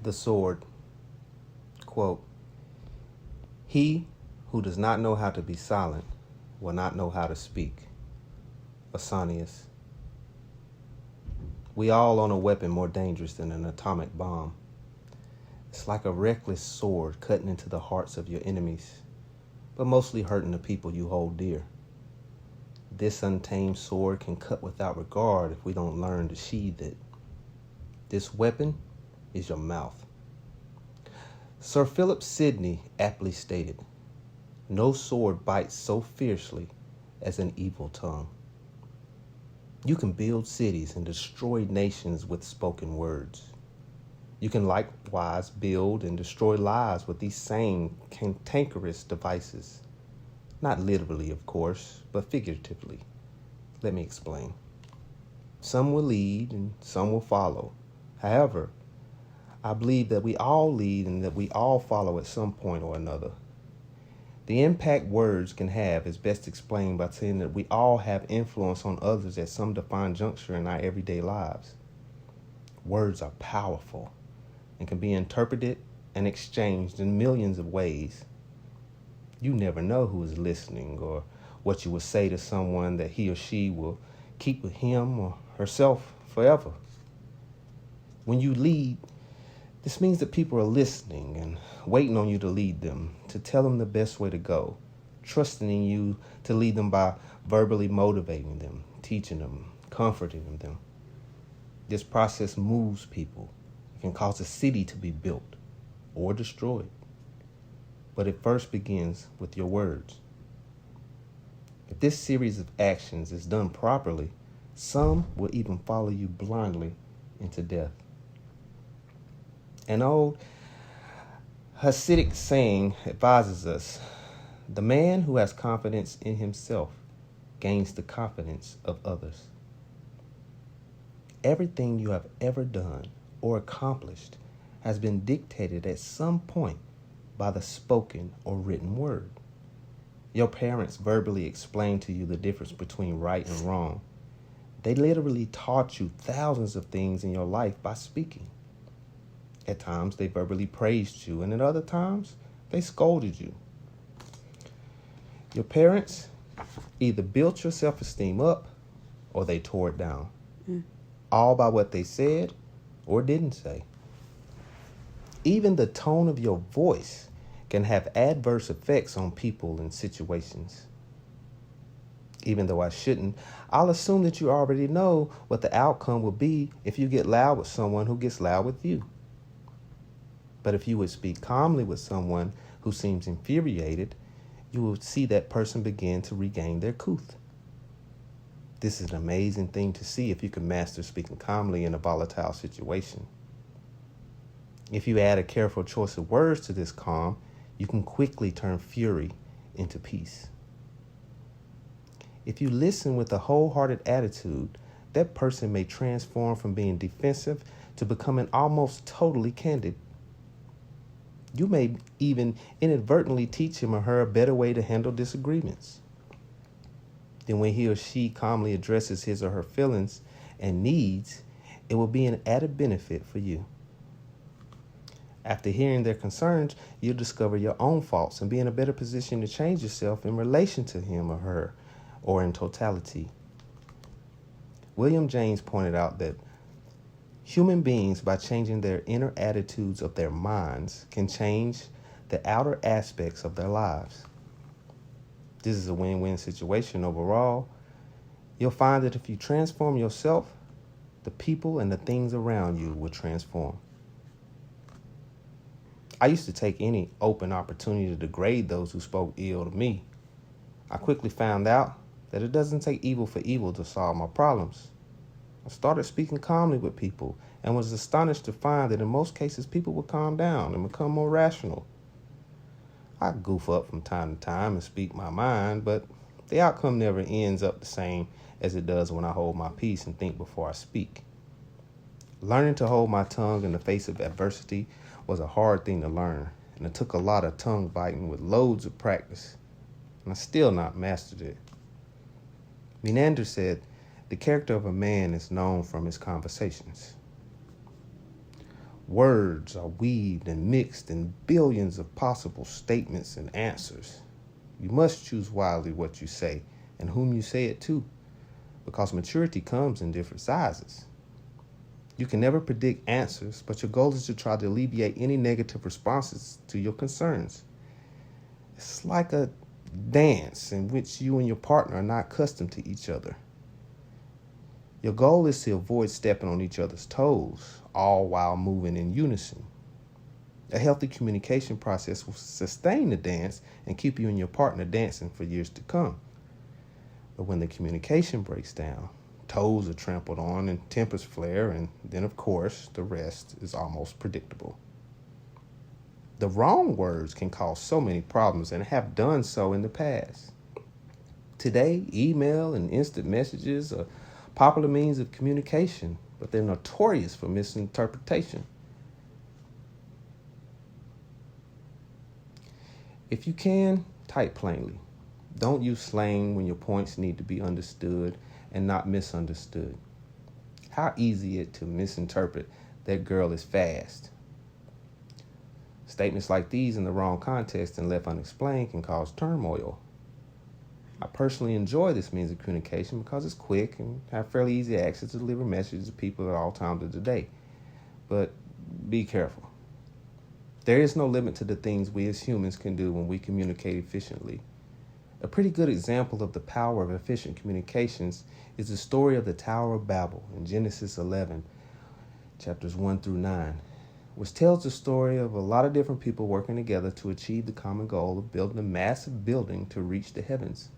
The sword. Quote, "He who does not know how to be silent will not know how to speak." Asanius. We all own a weapon more dangerous than an atomic bomb. It's like a reckless sword cutting into the hearts of your enemies, but mostly hurting the people you hold dear. This untamed sword can cut without regard if we don't learn to sheathe it. This weapon is your mouth. Sir Philip Sidney aptly stated, "No sword bites so fiercely as an evil tongue." You can build cities and destroy nations with spoken words. You can likewise build and destroy lives with these same cantankerous devices. Not literally, of course, but figuratively. Let me explain. Some will lead and some will follow. However, I believe that we all lead and that we all follow at some point or another. The impact words can have is best explained by saying that we all have influence on others at some defined juncture in our everyday lives. Words are powerful and can be interpreted and exchanged in millions of ways. You never know who is listening or what you will say to someone that he or she will keep with him or herself forever. When you lead, this means that people are listening and waiting on you to lead them, to tell them the best way to go, trusting in you to lead them by verbally motivating them, teaching them, comforting them. This process moves people. It can cause a city to be built or destroyed. But it first begins with your words. If this series of actions is done properly, some will even follow you blindly into death. An old Hasidic saying advises us, "The man who has confidence in himself gains the confidence of others." Everything you have ever done or accomplished has been dictated at some point by the spoken or written word. Your parents verbally explained to you the difference between right and wrong. They literally taught you thousands of things in your life by speaking. At times, they verbally praised you, and at other times, they scolded you. Your parents either built your self-esteem up or they tore it down, all by what they said or didn't say. Even the tone of your voice can have adverse effects on people and situations. Even though I shouldn't, I'll assume that you already know what the outcome will be if you get loud with someone who gets loud with you. But if you would speak calmly with someone who seems infuriated, you will see that person begin to regain their couth. This is an amazing thing to see if you can master speaking calmly in a volatile situation. If you add a careful choice of words to this calm, you can quickly turn fury into peace. If you listen with a wholehearted attitude, that person may transform from being defensive to becoming almost totally candid. You may even inadvertently teach him or her a better way to handle disagreements. Then when he or she calmly addresses his or her feelings and needs, it will be an added benefit for you. After hearing their concerns, you'll discover your own faults and be in a better position to change yourself in relation to him or her, or in totality. William James pointed out that human beings, by changing their inner attitudes of their minds, can change the outer aspects of their lives. This is a win-win situation overall. You'll find that if you transform yourself, the people and the things around you will transform. I used to take any open opportunity to degrade those who spoke ill to me. I quickly found out that it doesn't take evil for evil to solve my problems. I started speaking calmly with people and was astonished to find that in most cases people would calm down and become more rational. I goof up from time to time and speak my mind, but the outcome never ends up the same as it does when I hold my peace and think before I speak. Learning to hold my tongue in the face of adversity was a hard thing to learn, and it took a lot of tongue biting with loads of practice, and I still not mastered it. Menander said, "The character of a man is known from his conversations." Words are weaved and mixed in billions of possible statements and answers. You must choose wisely what you say and whom you say it to, because maturity comes in different sizes. You can never predict answers, but your goal is to try to alleviate any negative responses to your concerns. It's like a dance in which you and your partner are not accustomed to each other. Your goal is to avoid stepping on each other's toes, all while moving in unison. A healthy communication process will sustain the dance and keep you and your partner dancing for years to come. But when the communication breaks down, toes are trampled on and tempers flare, and then, of course, the rest is almost predictable. The wrong words can cause so many problems and have done so in the past. Today, email and instant messages are popular means of communication, but they're notorious for misinterpretation. If you can, type plainly. Don't use slang when your points need to be understood and not misunderstood. How easy it to misinterpret "that girl is fast." Statements like these in the wrong context and left unexplained can cause turmoil. I personally enjoy this means of communication because it's quick and have fairly easy access to deliver messages to people at all times of the day. But be careful. There is no limit to the things we as humans can do when we communicate efficiently. A pretty good example of the power of efficient communications is the story of the Tower of Babel in Genesis 11, chapters 1 through 9, which tells the story of a lot of different people working together to achieve the common goal of building a massive building to reach the heavens.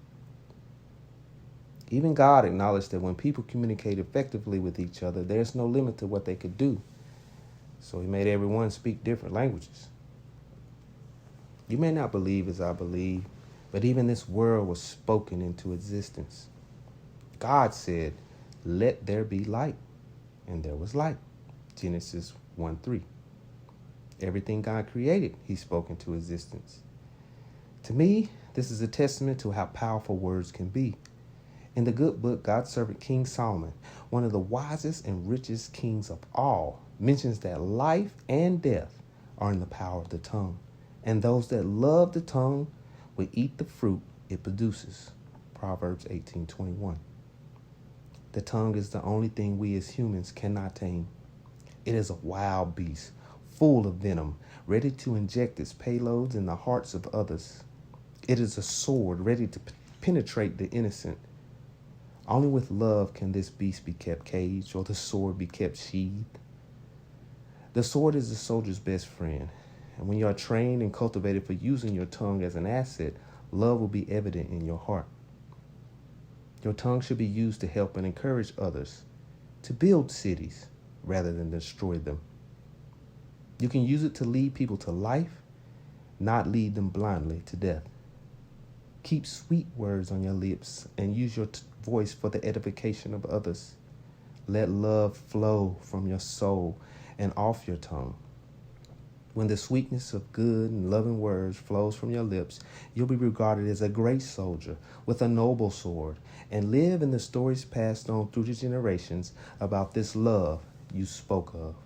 Even God acknowledged that when people communicate effectively with each other, there's no limit to what they could do. So he made everyone speak different languages. You may not believe as I believe, but even this world was spoken into existence. God said, "Let there be light," and there was light. Genesis 1:3. Everything God created, he spoke into existence. To me, this is a testament to how powerful words can be. In the good book, God's servant King Solomon, one of the wisest and richest kings of all, mentions that life and death are in the power of the tongue, and those that love the tongue will eat the fruit it produces. Proverbs 18:21. The tongue is the only thing we as humans cannot tame. It is a wild beast, full of venom, ready to inject its payloads in the hearts of others. It is a sword ready to penetrate the innocent. Only with love can this beast be kept caged or the sword be kept sheathed. The sword is the soldier's best friend, and when you are trained and cultivated for using your tongue as an asset, love will be evident in your heart. Your tongue should be used to help and encourage others, to build cities rather than destroy them. You can use it to lead people to life, not lead them blindly to death. Keep sweet words on your lips and use your voice for the edification of others. Let love flow from your soul and off your tongue. When the sweetness of good and loving words flows from your lips, you'll be regarded as a great soldier with a noble sword and live in the stories passed on through the generations about this love you spoke of.